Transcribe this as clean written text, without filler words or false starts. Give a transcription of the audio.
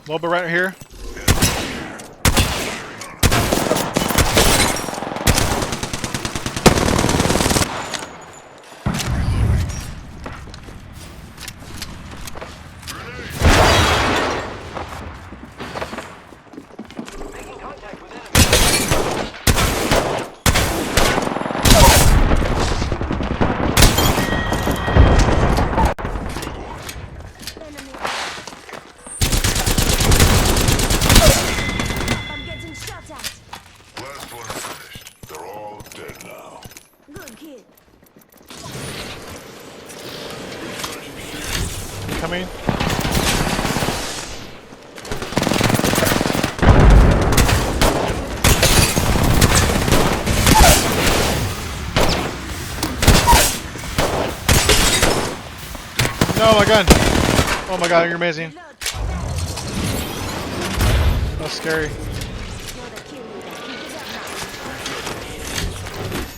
Mobile right here. Making contact with enemy. I'm getting shot at. Last one finished. They're all dead now. Good kid. Coming. No, my gun. Oh my god, you're amazing. Load. That's scary.